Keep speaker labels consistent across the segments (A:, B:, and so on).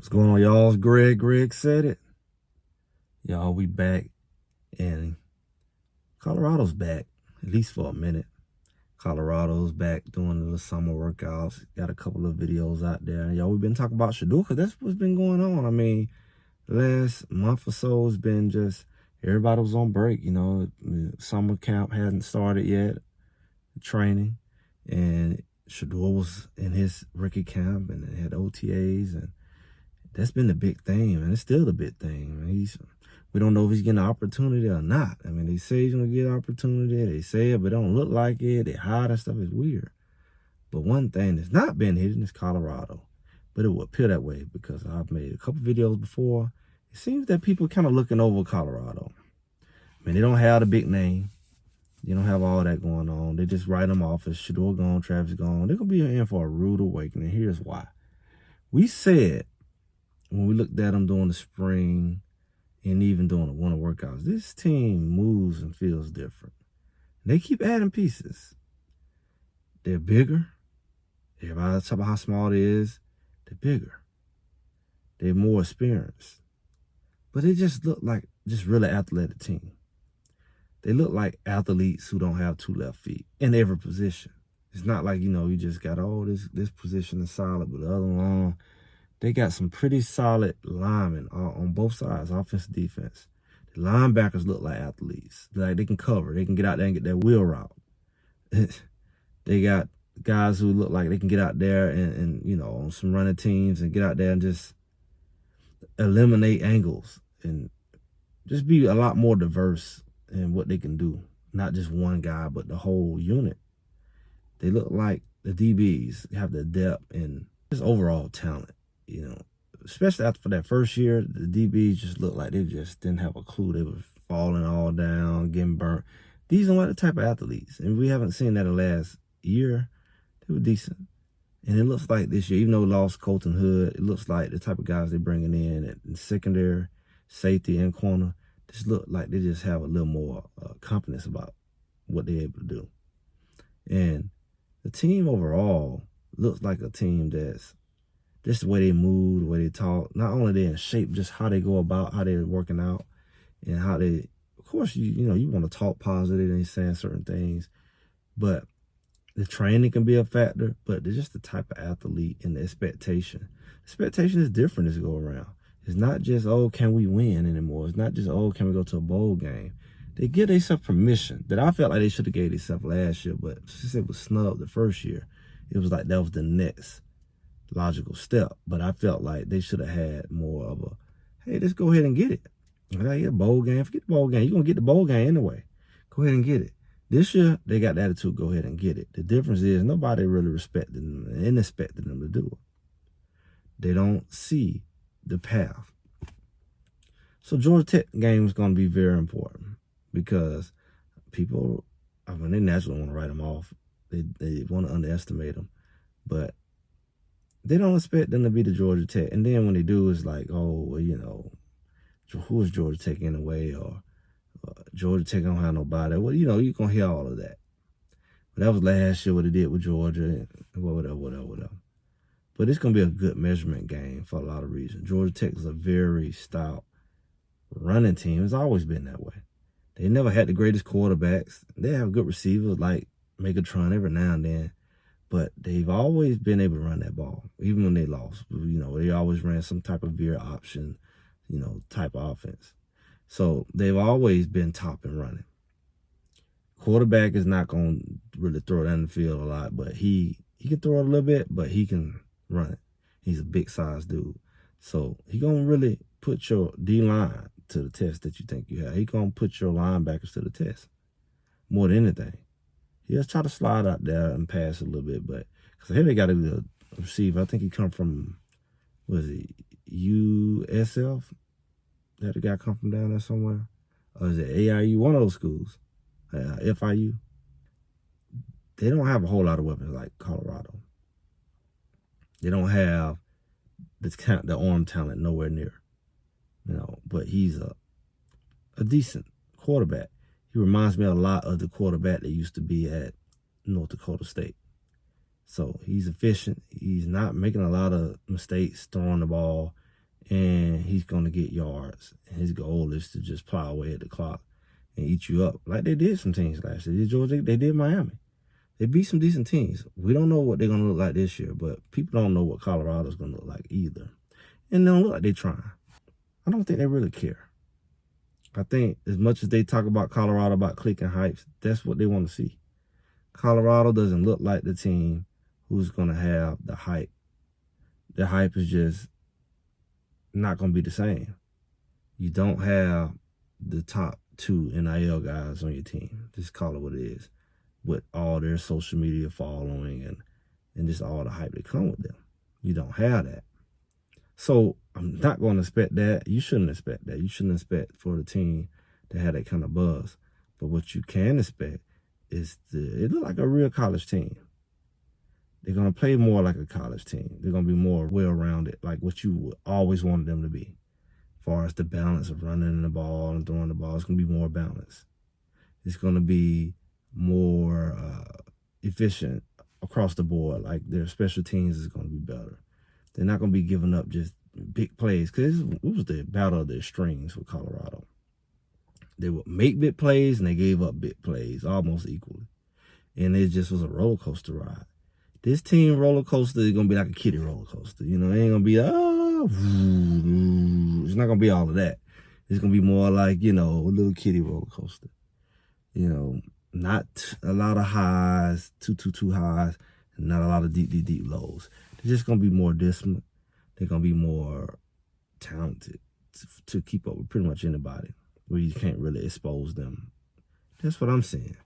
A: What's going on, y'all? It's Greg. Greg said it. Y'all, we back, and Colorado's back, at least for a minute. Colorado's back doing the summer workouts. Got a couple of videos out there. Y'all, we've been talking about Shador because that's what's been going on. I mean, the last month or so has been just everybody was on break. You know, summer camp hadn't started yet, training, and Shador was in his rookie camp and had OTAs, and that's been the big thing, and it's still the big thing. We don't know if he's getting an opportunity or not. I mean, they say he's gonna get an opportunity. They say it, but it don't look like it. They hide and stuff. It's weird. But one thing that's not been hidden is Colorado. But it will appear that way because I've made a couple videos before. It seems that people kind of looking over Colorado. I mean, they don't have the big name. They don't have all that going on. They just write them off as Shador gone, Travis gone. They're gonna be in for a rude awakening. Here's why. We said, when we looked at them during the spring and even during the winter workouts, this team moves and feels different. They keep adding pieces. They're bigger. Everybody talk about how small it is. They're bigger. They're more experienced. But they just look like just really athletic team. They look like athletes who don't have two left feet in every position. It's not like, you just got, this position is solid, but the other one, they got some pretty solid linemen on both sides, offense and defense. The linebackers look like athletes. Like they can cover. They can get out there and get that wheel route. They got guys who look like they can get out there and on some running teams and get out there and just eliminate angles and just be a lot more diverse in what they can do. Not just one guy, but the whole unit. They look like the DBs have the depth and just overall talent. Especially after that first year, the DBs just looked like they just didn't have a clue. They were falling all down, getting burnt. These are not the type of athletes, and we haven't seen that the last year. They were decent. And it looks like this year, even though we lost Colton Hood, it looks like the type of guys they're bringing in secondary, safety, and corner, just look like they just have a little more confidence about what they're able to do. And the team overall looks like a team that's just the way they move, the way they talk. Not only they're in shape, just how they go about, how they're working out, and how they, of course, you want to talk positive and saying certain things, but the training can be a factor, but they're just the type of athlete and the expectation. Expectation is different this go around. It's not just, can we win anymore? It's not just, can we go to a bowl game? They give themselves permission that I felt like they should have gave themselves last year, but since it was snubbed the first year, it was like that was the next logical step. But I felt like they should have had more of a, hey, let's go ahead and get it. Like, yeah, bowl game, forget the bowl game. You're going to get the bowl game anyway. Go ahead and get it. This year, they got the attitude, go ahead and get it. The difference is nobody really respected them and expected them to do it. They don't see the path. So Georgia Tech game is going to be very important because people, they naturally want to write them off. They want to underestimate them. But they don't expect them to be the Georgia Tech. And then when they do, it's like, who is Georgia Tech anyway? Or Georgia Tech don't have nobody. Well, you're going to hear all of that. But that was last year what they did with Georgia, whatever. But it's going to be a good measurement game for a lot of reasons. Georgia Tech is a very stout running team. It's always been that way. They never had the greatest quarterbacks. They have good receivers like Megatron every now and then. But they've always been able to run that ball, even when they lost. They always ran some type of veer option, type of offense. So they've always been top in running. Quarterback is not going to really throw down the field a lot, but he can throw it a little bit, but he can run it. He's a big size dude. So he going to really put your D-line to the test that you think you have. He going to put your linebackers to the test more than anything. He'll try to slide out there and pass a little bit, but because here they got a receiver. I think he come from, USF? That the guy come from down there somewhere? Or is it AIU? One of those schools. FIU. They don't have a whole lot of weapons like Colorado. They don't have the arm talent nowhere near. But he's a decent quarterback. He reminds me a lot of the quarterback that used to be at North Dakota State. So he's efficient. He's not making a lot of mistakes throwing the ball. and he's going to get yards. And his goal is to just plow away at the clock and eat you up like they did some teams last year. They did Georgia, they did Miami. They beat some decent teams. We don't know what they're going to look like this year, but people don't know what Colorado's going to look like either. And they don't look like they're trying. I don't think they really care. I think as much as they talk about Colorado, about clicking hypes, that's what they want to see. Colorado doesn't look like the team who's going to have the hype. The hype is just not going to be the same. You don't have the top 2 NIL guys on your team. Just call it what it is. With all their social media following and just all the hype that come with them. You don't have that. So I'm not going to expect that. You shouldn't expect that. You shouldn't expect for the team to have that kind of buzz. But what you can expect is it look like a real college team. They're going to play more like a college team. They're going to be more well-rounded, like what you always wanted them to be. As far as the balance of running the ball and throwing the ball, it's going to be more balanced. It's going to be more efficient across the board. Like their special teams is going to be better. They're not going to be giving up just big plays, because it was the battle of the extremes with Colorado. They would make big plays and they gave up big plays almost equally. And it just was a roller coaster ride. This team roller coaster is going to be like a kiddie roller coaster. You know, it ain't going to be, it's not going to be all of that. It's going to be more like, you know, a little kiddie roller coaster. You know, not a lot of highs, too highs, and not a lot of deep lows. They're just going to be more disciplined. They're going to be more talented to keep up with pretty much anybody, where you can't really expose them. That's what I'm saying.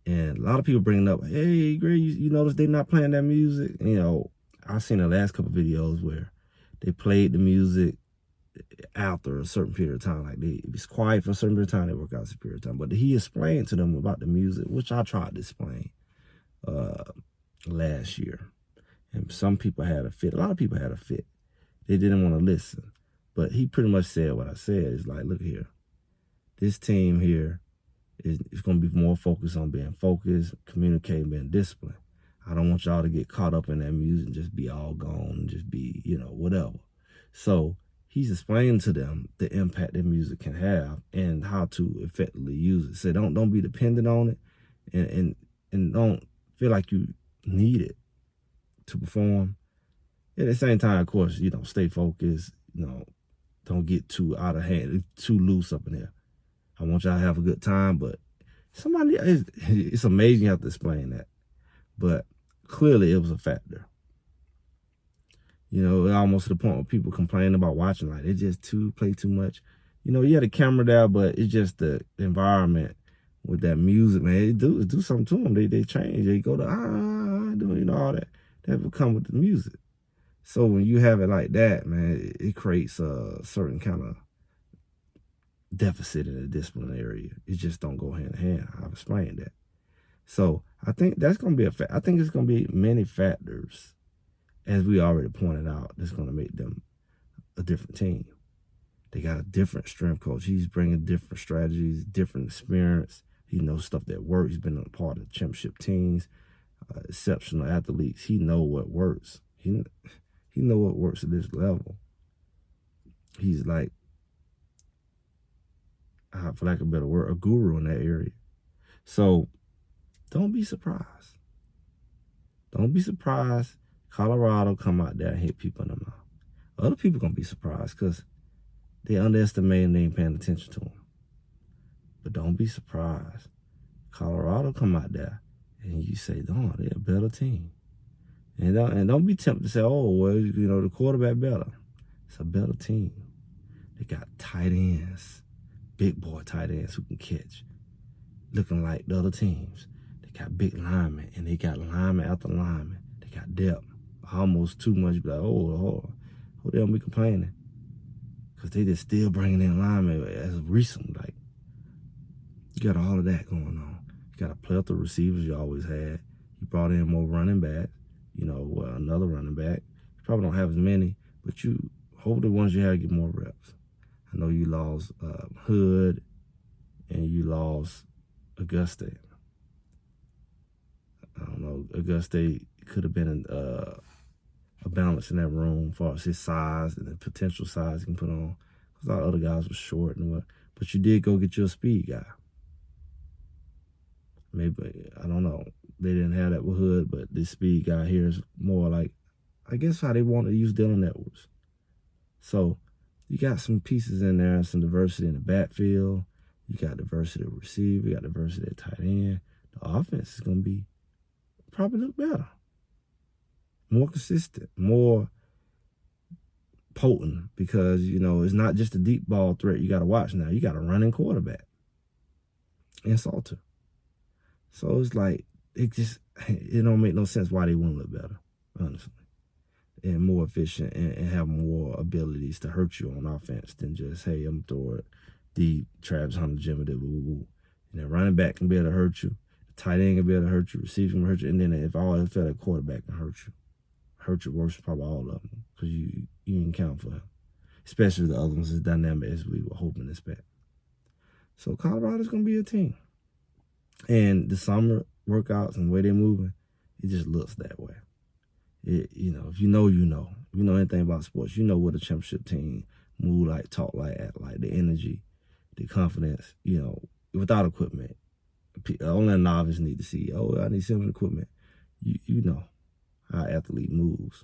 A: And a lot of people bringing up, hey, Greg, you notice they're not playing that music? You know, I've seen the last couple of videos where they played the music after a certain period of time. Like it was quiet for a certain period of time, they work out a period of time. But he explained to them about the music, which I tried to explain last year. And some people had a fit. A lot of people had a fit. They didn't want to listen. But he pretty much said what I said. It's like, look here. This team here is going to be more focused on being focused, communicating, being disciplined. I don't want y'all to get caught up in that music and just be all gone and just be, you know, whatever. So he's explaining to them the impact that music can have and how to effectively use it. So don't be dependent on it and don't feel like you need it to perform. At the same time, of course, you know, stay focused, you know, don't get too out of hand, too loose up in there. I want y'all to have a good time, but it's amazing you have to explain that. But clearly it was a factor. You know, almost to the point where people complain about watching, like they just play too much. You know, you had a camera there, but it's just the environment with that music, man. It do something to them. They change. They go to doing, you know, all that. That will come with the music. So when you have it like that, man, it creates a certain kind of deficit in the discipline area. It just don't go hand in hand. I've explained that. So I think that's going to be a fact. I think it's going to be many factors, as we already pointed out, that's going to make them a different team. They got a different strength coach. He's bringing different strategies, different experience. He knows stuff that works. He's been a part of championship teams, exceptional athletes. He know what works. He know what works at this level. He's like, for lack of a better word, a guru in that area. So don't be surprised. Don't be surprised Colorado come out there and hit people in the mouth. Other people going to be surprised because they underestimate and they ain't paying attention to them. But don't be surprised. Colorado come out there and you say, oh, they're a better team. And don't be tempted to say, oh, well, you know, the quarterback better. It's a better team. They got tight ends, big boy tight ends who can catch, looking like the other teams. They got big linemen, and they got lineman after lineman. They got depth, almost too much. Like, who they don't be complaining? Because they just still bringing in linemen as of recent. Like, you got all of that going on. You got a plethora of receivers you always had. You brought in more running backs. You know, another running back. You probably don't have as many, but you hope the ones you have get more reps. I know you lost Hood and you lost Auguste. I don't know. Auguste could have been a balance in that room as far as his size and the potential size he can put on. Because all the other guys were short and what. But you did go get you a speed guy. Maybe, I don't know. They didn't have that with Hood, but this speed guy here is more like, I guess, how they want to use Dylan Edwards. So you got some pieces in there, some diversity in the backfield. You got diversity of receiver. You got diversity at tight end. The offense is going to be probably look better. More consistent, more potent, because, you know, it's not just a deep ball threat you got to watch now. You got a running quarterback in Salter. So it's like, it don't make no sense why they wouldn't look better, honestly. And more efficient and have more abilities to hurt you on offense than just, hey, I'm throwing it deep, Travis Hunter, Jimmy, woo. And then running back can be able to hurt you. The tight end can be able to hurt you. Receiver can hurt you. And then if all else fell, that quarterback can hurt you. Hurt you worse than probably all of them, because you didn't count for him. Especially the other ones as dynamic as we were hoping to expect. So Colorado's going to be a team. And the summer workouts and the way they're moving, it just looks that way. You know, if you know, you know. If you know anything about sports, you know what a championship team move like, talk like, act like, the energy, the confidence, you know, without equipment. Only a novice need to see, oh, I need some equipment. You know how an athlete moves.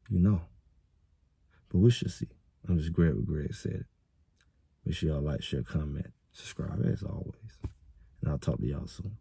A: You know. But we should see. I'm just glad what Greg said it. Make sure y'all like, share, comment, subscribe as always. And I'll talk to y'all soon.